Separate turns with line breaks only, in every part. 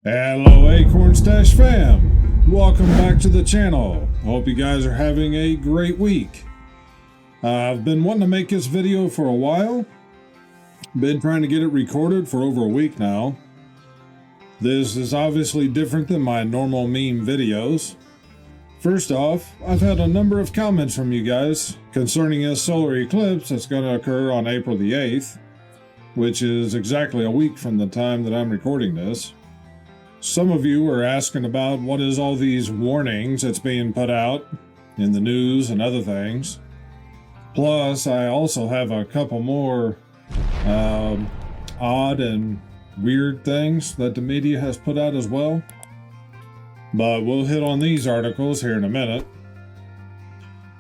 Hello Akornzstash fam! Welcome back to the channel. Hope you guys are having a great week. I've been wanting to make this video for a while. Been trying to get it recorded for over a week now. This is obviously different than my normal meme videos. First off, I've had a number of comments from you guys concerning a solar eclipse that's going to occur on April the 8th, which is exactly a week from the time that I'm recording this. Some of you are asking about what is all these warnings that's being put out in the news and other things. Plus, I also have a couple more odd and weird things that the media has put out as well. But we'll hit on these articles here in a minute.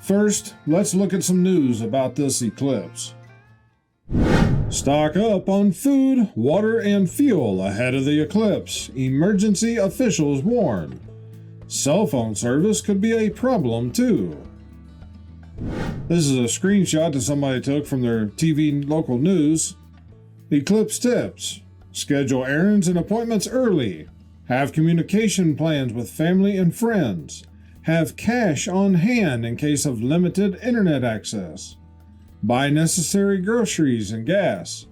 First, let's look at some news about this eclipse. Stock up on food, water, and fuel ahead of the eclipse. Emergency officials warn. Cell phone service could be a problem too. This is a screenshot that somebody took from their TV local news. Eclipse tips. Schedule errands and appointments early. Have communication plans with family and friends. Have cash on hand in case of limited internet access. Buy necessary groceries and gas.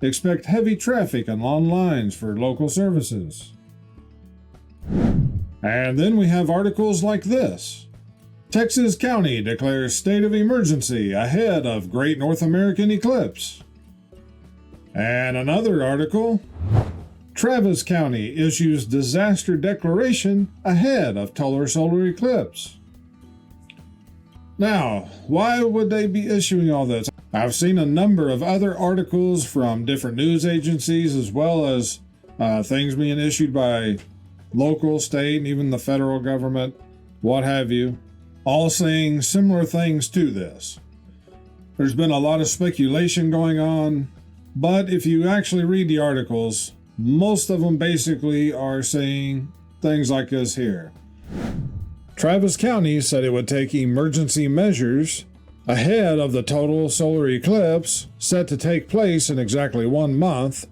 Expect heavy traffic and long lines for local services. And then we have articles like this. Texas County declares state of emergency ahead of Great North American Eclipse. And another article. Travis County issues disaster declaration ahead of total solar eclipse. Now, why would they be issuing all this? I've seen a number of other articles from different news agencies as well as things being issued by local, state, and even the federal government, what have you, all saying similar things to this. There's been a lot of speculation going on, but if you actually read the articles, most of them basically are saying things like this here. Travis County said it would take emergency measures ahead of the total solar eclipse set to take place in exactly 1 month,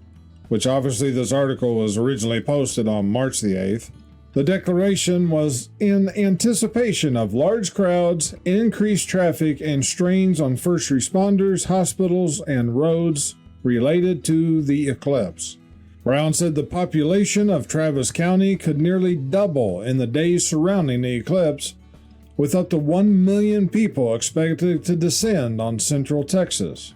which obviously this article was originally posted on March the 8th. The declaration was in anticipation of large crowds, increased traffic, and strains on first responders, hospitals, and roads related to the eclipse. Brown said the population of Travis County could nearly double in the days surrounding the eclipse, with up to 1 million people expected to descend on Central Texas.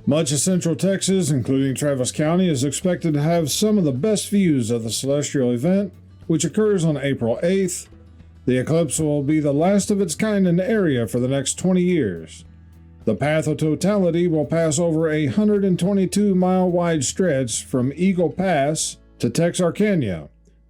Much of Central Texas, including Travis County, is expected to have some of the best views of the celestial event, which occurs on April 8th. The eclipse will be the last of its kind in the area for the next 20 years. The path of totality will pass over a 122-mile wide stretch from Eagle Pass to Texarkana,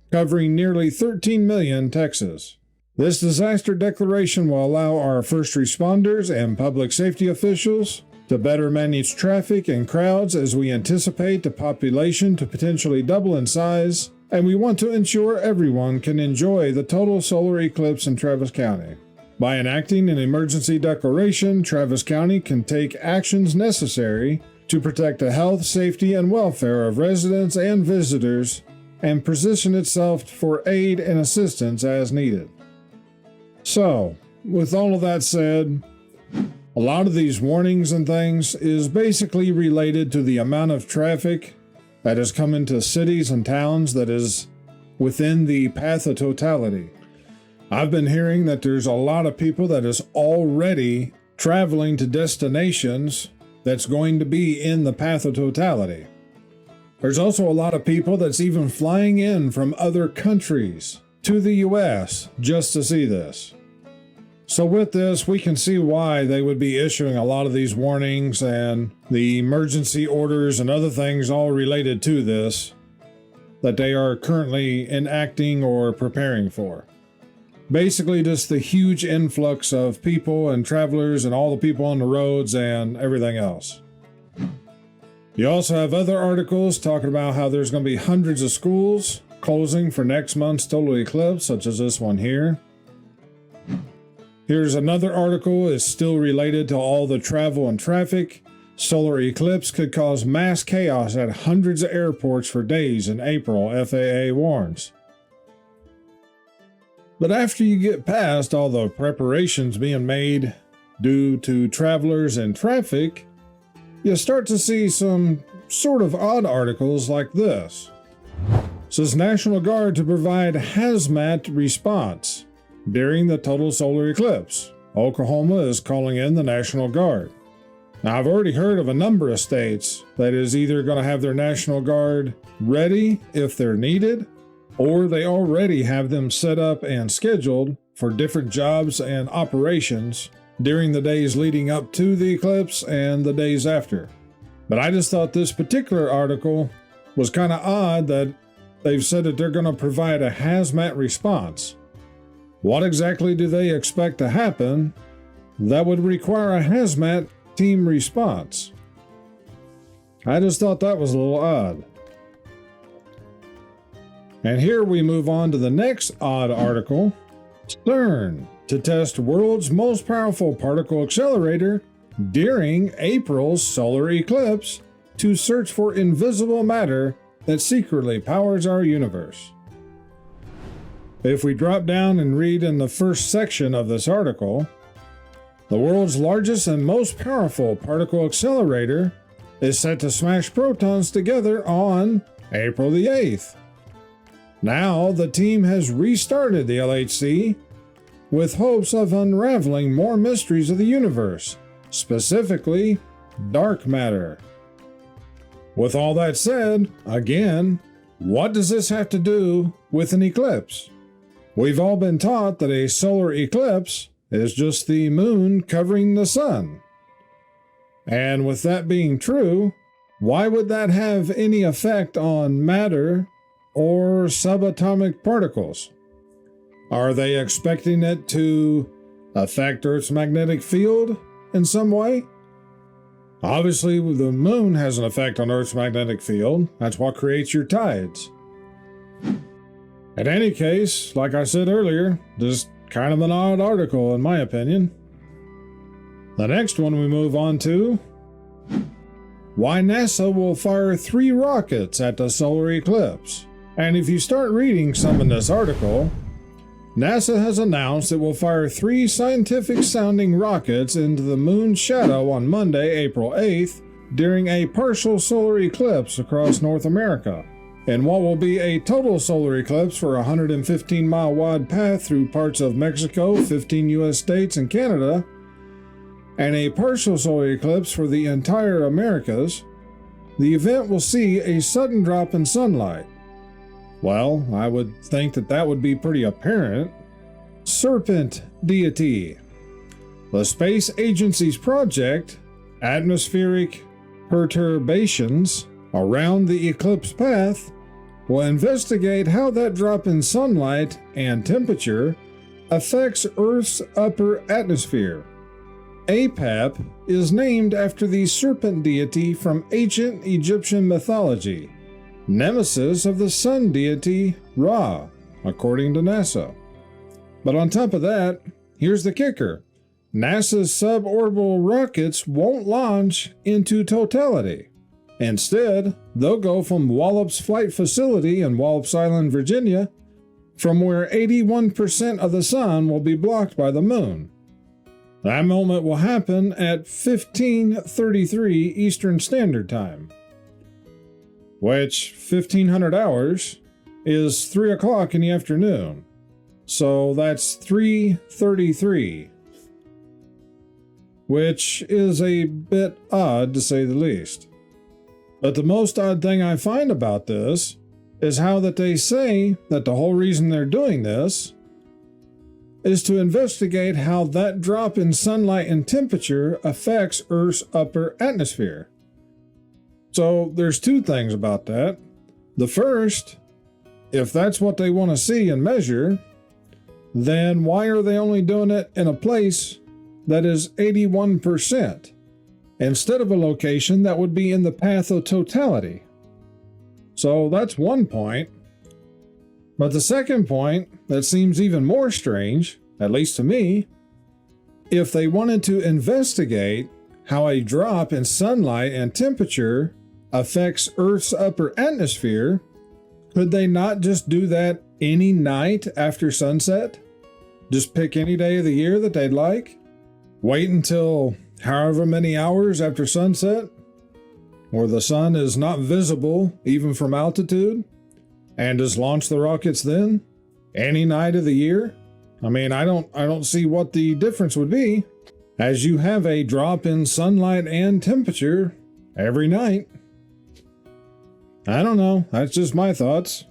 covering nearly 13 million Texas. This disaster declaration will allow our first responders and public safety officials to better manage traffic and crowds as we anticipate the population to potentially double in size, and we want to ensure everyone can enjoy the total solar eclipse in Travis County. By enacting an emergency declaration, Travis County can take actions necessary to protect the health, safety, and welfare of residents and visitors and position itself for aid and assistance as needed. So, with all of that said, a lot of these warnings and things is basically related to the amount of traffic that has come into cities and towns that is within the path of totality. I've been hearing that there's a lot of people that is already traveling to destinations that's going to be in the path of totality. There's also a lot of people that's even flying in from other countries to the US just to see this. So with this, we can see why they would be issuing a lot of these warnings and the emergency orders and other things all related to this that they are currently enacting or preparing for. Basically just the huge influx of people and travelers and all the people on the roads and everything else. You also have other articles talking about how there's going to be hundreds of schools closing for next month's total eclipse, such as this one here. Here's another article, it's still related to all the travel and traffic. solar eclipse could cause mass chaos at hundreds of airports for days in April, FAA warns. But after you get past all the preparations being made due to travelers and traffic, you start to see some sort of odd articles like this. It says National Guard to provide hazmat response during the total solar eclipse. Oklahoma is calling in the National Guard. Now, I've already heard of a number of states that is either going to have their National Guard ready if they're needed, or they already have them set up and scheduled for different jobs and operations during the days leading up to the eclipse and the days after. But I just thought this particular article was kind of odd that they've said that they're going to provide a hazmat response. What exactly do they expect to happen that would require a hazmat team response? I just thought that was a little odd. And here we move on to the next odd article. CERN to test world's most powerful particle accelerator during April's solar eclipse to search for invisible matter that secretly powers our universe. If we drop down and read in the first section of this article, the world's largest and most powerful particle accelerator is set to smash protons together on April the 8th. Now, the team has restarted the LHC with hopes of unraveling more mysteries of the universe, specifically dark matter. With all that said, again, what does this have to do with an eclipse? We've all been taught that a solar eclipse is just the moon covering the sun. And with that being true, why would that have any effect on matter or subatomic particles? Are they expecting it to affect Earth's magnetic field in some way? Obviously, the moon has an effect on Earth's magnetic field. That's what creates your tides. In any case, like I said earlier, just kind of an odd article in my opinion. The next one we move on to: why NASA will fire 3 rockets at the solar eclipse. And if you start reading some in this article, NASA has announced it will fire 3 scientific-sounding rockets into the moon's shadow on Monday, April 8th, during a partial solar eclipse across North America, in what will be a total solar eclipse for a 115-mile wide path through parts of Mexico, 15 U.S. states, and Canada, and a partial solar eclipse for the entire Americas. The event will see a sudden drop in sunlight. Well, I would think that would be pretty apparent. Serpent deity. The space agency's project, Atmospheric Perturbations Around the Eclipse Path, will investigate how that drop in sunlight and temperature affects Earth's upper atmosphere. Apap is named after the serpent deity from ancient Egyptian mythology, nemesis of the sun deity Ra, according to NASA. But on top of that, here's the kicker. NASA's suborbital rockets won't launch into totality. Instead, they'll go from Wallops Flight Facility in Wallops Island, Virginia, from where 81% of the sun will be blocked by the moon. That moment will happen at 15:33 Eastern Standard Time, which 1500 hours is 3 o'clock in the afternoon. So that's 3:33, which is a bit odd to say the least. But the most odd thing I find about this is how that they say that the whole reason they're doing this is to investigate how that drop in sunlight and temperature affects Earth's upper atmosphere. So there's 2 things about that. The first, if that's what they want to see and measure, then why are they only doing it in a place that is 81%, instead of a location that would be in the path of totality? So that's one point. But the second point that seems even more strange, at least to me, if they wanted to investigate how a drop in sunlight and temperature affects Earth's upper atmosphere, could they not just do that any night after sunset? Just pick any day of the year that they'd like? Wait until however many hours after sunset, where the sun is not visible even from altitude, and just launch the rockets then? Any night of the year? I mean, I don't see what the difference would be, as you have a drop in sunlight and temperature every night. I don't know, that's just my thoughts.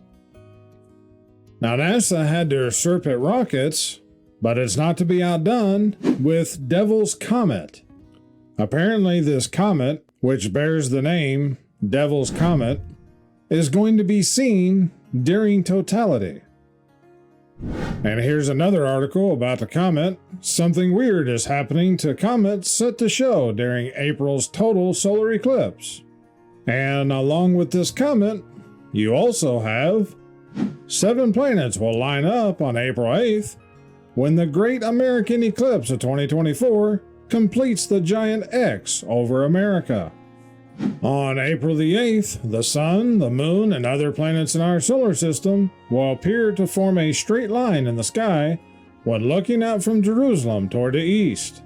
Now, NASA had their Serpent rockets, but it's not to be outdone with Devil's Comet. Apparently, this comet, which bears the name Devil's Comet, is going to be seen during totality. And here's another article about the comet. Something weird is happening to comets set to show during April's total solar eclipse. And along with this comet, you also have 7 planets will line up on April 8th when the Great American Eclipse of 2024 completes the giant X over America. On April the 8th, the Sun, the Moon, and other planets in our solar system will appear to form a straight line in the sky when looking out from Jerusalem toward the east.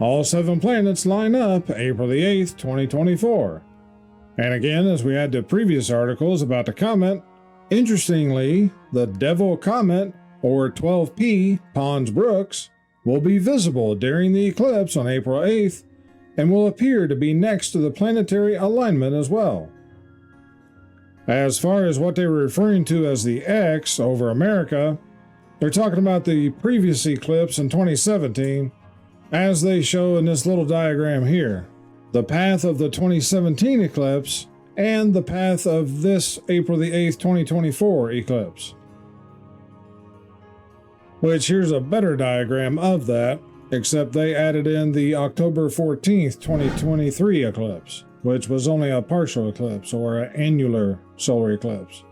All 7 planets line up April the 8th, 2024. And again, as we had to previous articles about the comet, interestingly, the Devil Comet, or 12P Pons-Brooks, will be visible during the eclipse on April 8th and will appear to be next to the planetary alignment as well. As far as what they were referring to as the X over America, they're talking about the previous eclipse in 2017, as they show in this little diagram here. The path of the 2017 eclipse and the path of this April the 8th, 2024 eclipse. Which here's a better diagram of that, except they added in the October 14th, 2023 eclipse, which was only a partial eclipse or an annular solar eclipse.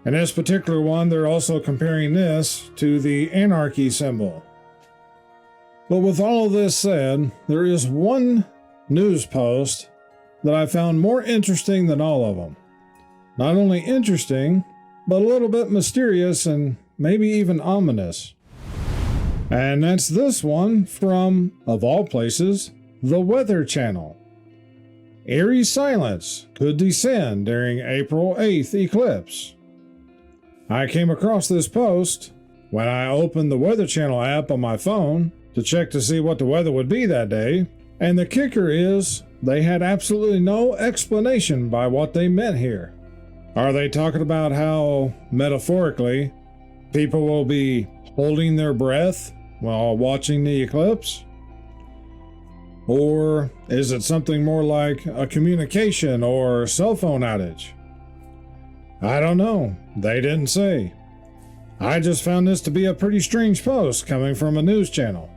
In this particular one, they're also comparing this to the anarchy symbol. But with all of this said, there is one news post that I found more interesting than all of them. Not only interesting, but a little bit mysterious and maybe even ominous. And that's this one from, of all places, the Weather Channel. Eerie silence could descend during April 8th eclipse. I came across this post when I opened the Weather Channel app on my phone to check to see what the weather would be that day, and the kicker is they had absolutely no explanation by what they meant here. Are they talking about how, metaphorically, people will be holding their breath while watching the eclipse? Or is it something more like a communication or cell phone outage? I don't know. They didn't say. I just found this to be a pretty strange post coming from a news channel.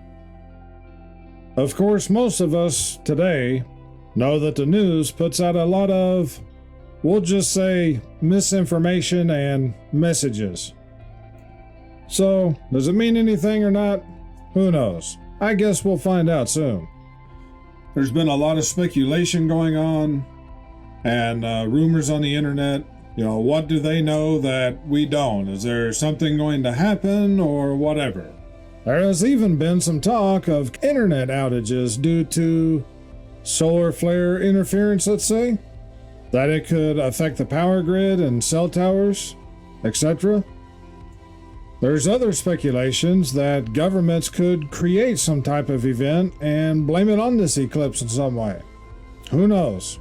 Of course, most of us today know that the news puts out a lot of, we'll just say, misinformation and messages. So, does it mean anything or not? Who knows? I guess we'll find out soon. There's been a lot of speculation going on and rumors on the internet. What do they know that we don't? Is there something going to happen or whatever? There has even been some talk of internet outages due to solar flare interference, let's say, that it could affect the power grid and cell towers, etc. There's other speculations that governments could create some type of event and blame it on this eclipse in some way. Who knows?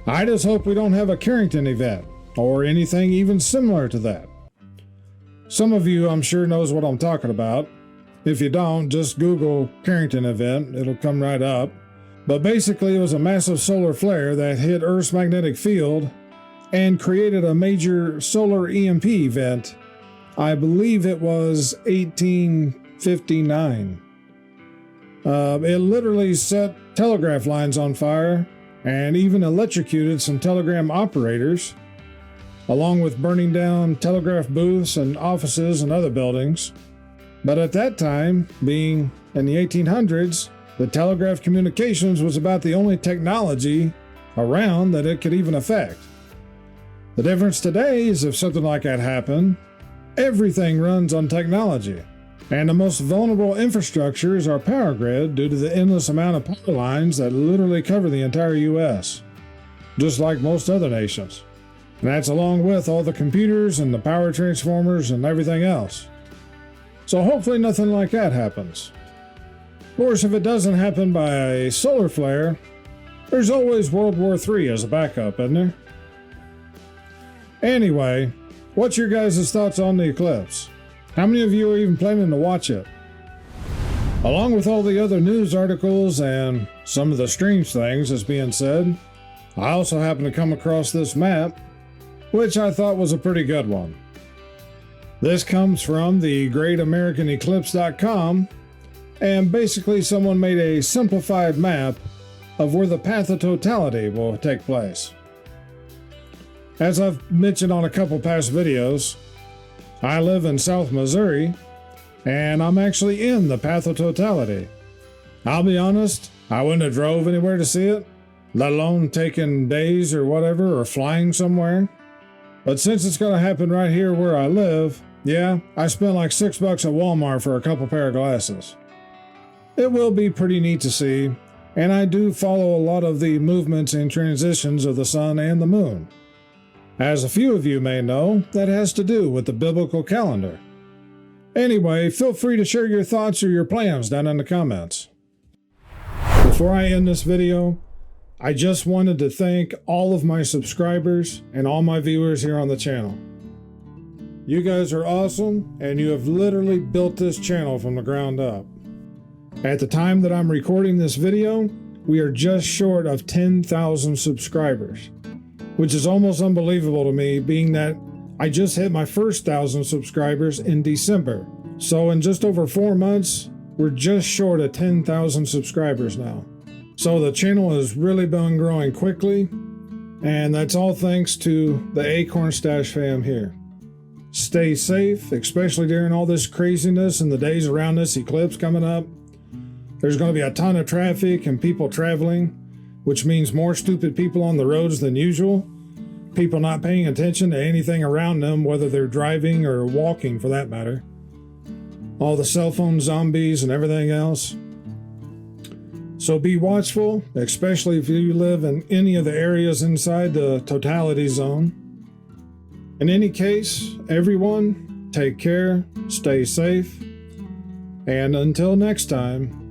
I just hope we don't have a Carrington event or anything even similar to that. Some of you, I'm sure, knows what I'm talking about. If you don't, just Google Carrington event. It'll come right up. But basically, it was a massive solar flare that hit Earth's magnetic field and created a major solar EMP event. I believe it was 1859. It literally set telegraph lines on fire and even electrocuted some telegram operators, along with burning down telegraph booths and offices and other buildings. But at that time, being in the 1800s, the telegraph communications was about the only technology around that it could even affect. The difference today is if something like that happened, everything runs on technology. And the most vulnerable infrastructure is our power grid due to the endless amount of power lines that literally cover the entire US, just like most other nations. And that's along with all the computers and the power transformers and everything else. So hopefully nothing like that happens. Of course, if it doesn't happen by a solar flare, there's always World War III as a backup, isn't there? Anyway, what's your guys' thoughts on the eclipse? How many of you are even planning to watch it? Along with all the other news articles and some of the strange things that's being said, I also happened to come across this map, which I thought was a pretty good one. This comes from the greatamericaneclipse.com, and basically someone made a simplified map of where the path of totality will take place. As I've mentioned on a couple past videos, I live in South Missouri, and I'm actually in the path of totality. I'll be honest, I wouldn't have drove anywhere to see it, let alone taking days or whatever, or flying somewhere. But since it's going to happen right here where I live, yeah, I spent like $6 at Walmart for a couple pair of glasses. It will be pretty neat to see, and I do follow a lot of the movements and transitions of the sun and the moon. As a few of you may know, that has to do with the biblical calendar. Anyway, feel free to share your thoughts or your plans down in the comments. Before I end this video, I just wanted to thank all of my subscribers and all my viewers here on the channel. You guys are awesome, and you have literally built this channel from the ground up. At the time that I'm recording this video, we are just short of 10,000 subscribers, which is almost unbelievable to me, being that I just hit my first 1,000 subscribers in December. So in just over 4 months, we're just short of 10,000 subscribers now. So the channel has really been growing quickly, and that's all thanks to the Akornzstash fam here. Stay safe, especially during all this craziness and the days around this eclipse coming up. There's going to be a ton of traffic and people traveling, which means more stupid people on the roads than usual. People not paying attention to anything around them, whether they're driving or walking for that matter. All the cell phone zombies and everything else. So be watchful, especially if you live in any of the areas inside the totality zone. In any case, everyone, take care, stay safe, and until next time,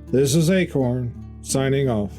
this is Akorn signing off.